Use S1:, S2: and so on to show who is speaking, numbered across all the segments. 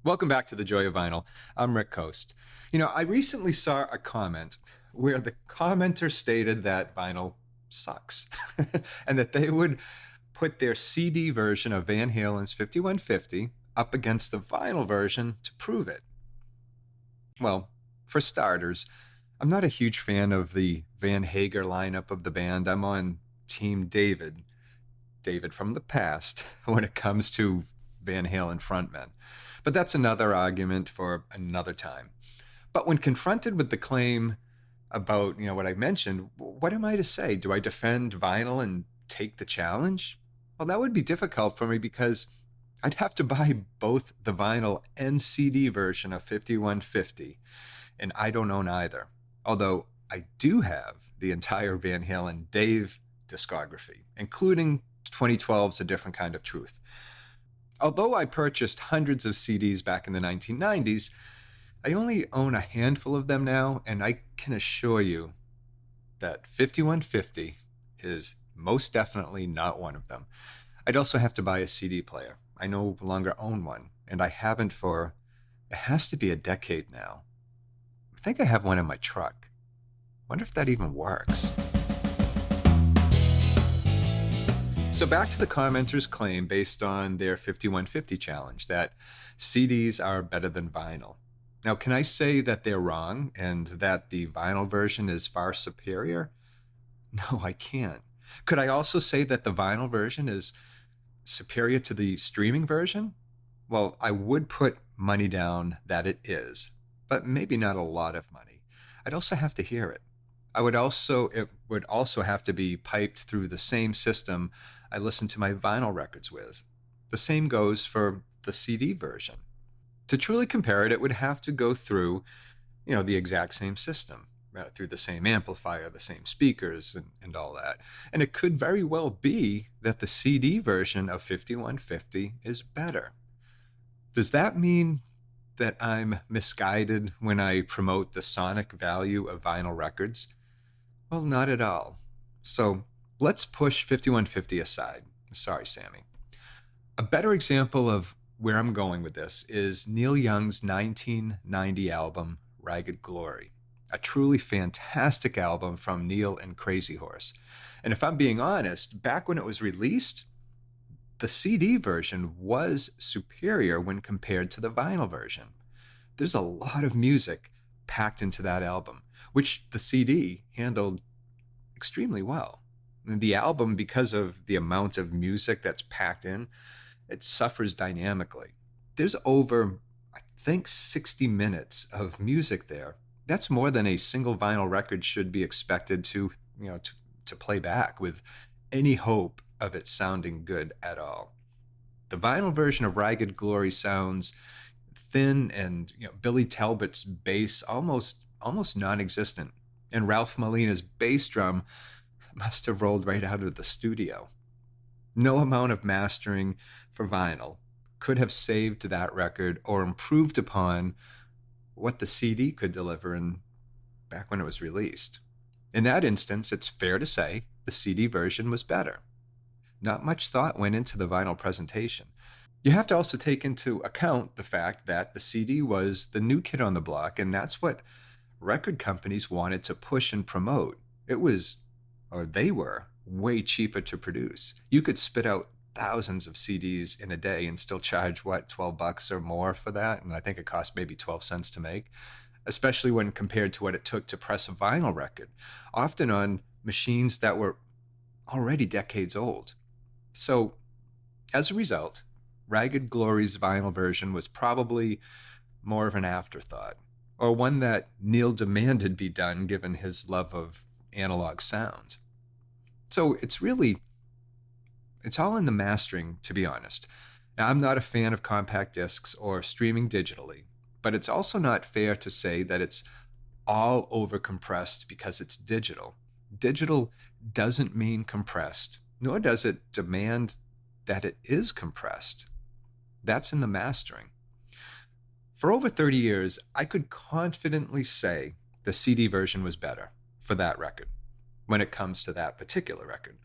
S1: Welcome back to The Joy of Vinyl. I'm Rick Coste. I recently saw a comment where the commenter stated that vinyl sucks and that they would put their CD version of Van Halen's 5150 up against the vinyl version to prove it. Well, for starters, I'm not a huge fan of the Van Hagar lineup of the band. I'm on Team David from the past, when it comes to Van Halen frontmen. But that's another argument for another time. But when confronted with the claim about, what I mentioned, what am I to say? Do I defend vinyl and take the challenge? Well, that would be difficult for me because I'd have to buy both the vinyl and CD version of 5150, and I don't own either. Although I do have the entire Van Halen Dave discography, including 2012's A Different Kind of Truth. Although I purchased hundreds of CDs back in the 1990s, I only own a handful of them now, and I can assure you that 5150 is most definitely not one of them. I'd also have to buy a CD player. I no longer own one, and I haven't for, it has to be a decade now. I think I have one in my truck. Wonder if that even works. So back to the commenter's claim based on their 5150 challenge that CDs are better than vinyl. Now, can I say that they're wrong and that the vinyl version is far superior? No, I can't. Could I also say that the vinyl version is superior to the streaming version? Well, I would put money down that it is, but maybe not a lot of money. I'd also have to hear it. It would also have to be piped through the same system I listen to my vinyl records with. The same goes for the CD version. To truly compare it, it would have to go through, the exact same system, through the same amplifier, the same speakers, and all that. And it could very well be that the CD version of 5150 is better. Does that mean that I'm misguided when I promote the sonic value of vinyl records? Well, not at all. So let's push 5150 aside. Sorry, Sammy. A better example of where I'm going with this is Neil Young's 1990 album, Ragged Glory, a truly fantastic album from Neil and Crazy Horse. And if I'm being honest, back when it was released, the CD version was superior when compared to the vinyl version. There's a lot of music packed into that album, which the CD handled extremely well. And the album, because of the amount of music that's packed in, it suffers dynamically. There's over, I think, 60 minutes of music there. That's more than a single vinyl record should be expected to play back with any hope of it sounding good at all. The vinyl version of Ragged Glory sounds thin, and Billy Talbot's bass almost non-existent, and Ralph Molina's bass drum must have rolled right out of the studio. No amount of mastering for vinyl could have saved that record or improved upon what the CD could deliver back when it was released. In that instance, it's fair to say the CD version was better. Not much thought went into the vinyl presentation. You have to also take into account the fact that the CD was the new kid on the block, and that's what record companies wanted to push and promote. They were way cheaper to produce. You could spit out thousands of CDs in a day and still charge, $12 or more for that? And I think it cost maybe 12 cents to make, especially when compared to what it took to press a vinyl record, often on machines that were already decades old. So as a result, Ragged Glory's vinyl version was probably more of an afterthought, or one that Neil demanded be done given his love of analog sound. So it's all in the mastering, to be honest. Now, I'm not a fan of compact discs or streaming digitally, but it's also not fair to say that it's all over compressed because it's digital. Digital doesn't mean compressed, nor does it demand that it is compressed. That's in the mastering. For over 30 years, I could confidently say the CD version was better for that record when it comes to that particular record.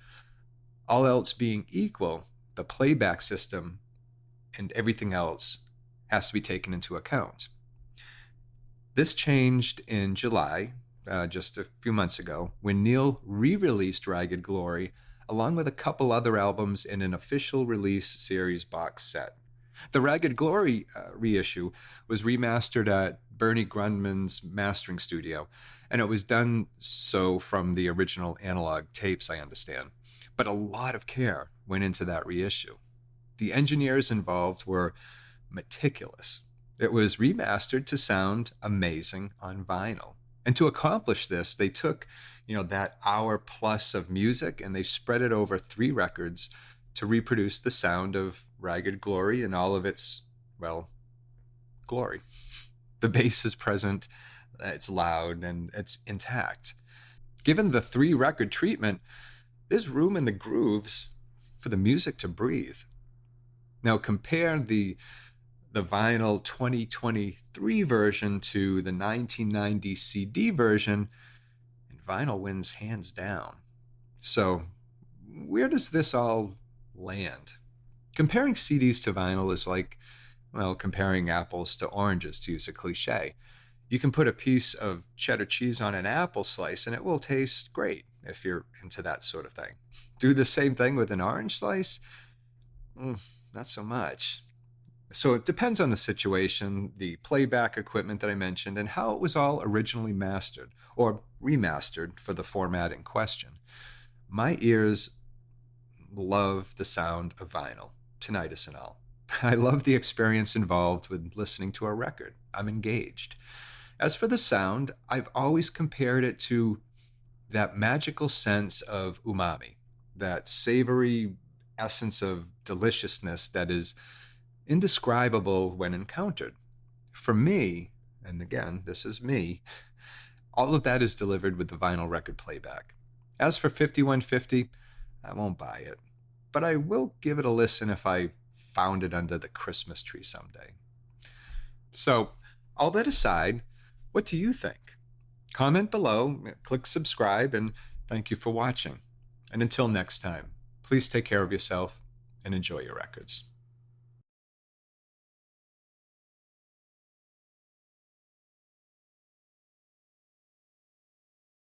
S1: All else being equal, the playback system and everything else has to be taken into account. This changed in July, just a few months ago, when Neil re-released Ragged Glory along with a couple other albums in an official release series box set. The Ragged Glory reissue was remastered at Bernie Grundman's mastering studio, and it was done so from the original analog tapes, I understand. But a lot of care went into that reissue. The engineers involved were meticulous. It was remastered to sound amazing on vinyl. And to accomplish this, they took, that hour plus of music and they spread it over 3 records to reproduce the sound of Ragged Glory in all of its, glory. The bass is present, it's loud, and it's intact. Given the 3-record treatment, there's room in the grooves for the music to breathe. Now compare the vinyl 2023 version to the 1990 CD version, and vinyl wins hands down. So where does this all land? Comparing CDs to vinyl is like, comparing apples to oranges, to use a cliche. You can put a piece of cheddar cheese on an apple slice and it will taste great if you're into that sort of thing. Do the same thing with an orange slice? Not so much. So it depends on the situation, the playback equipment that I mentioned, and how it was all originally mastered or remastered for the format in question. My ears love the sound of vinyl, tinnitus and all. I love the experience involved with listening to a record. I'm engaged. As for the sound, I've always compared it to that magical sense of umami, that savory essence of deliciousness that is indescribable when encountered. For me, and again, this is me, all of that is delivered with the vinyl record playback. As for 5150, I won't buy it, but I will give it a listen if I found it under the Christmas tree someday. So, all that aside, what do you think? Comment below, click subscribe, and thank you for watching. And until next time, please take care of yourself and enjoy your records.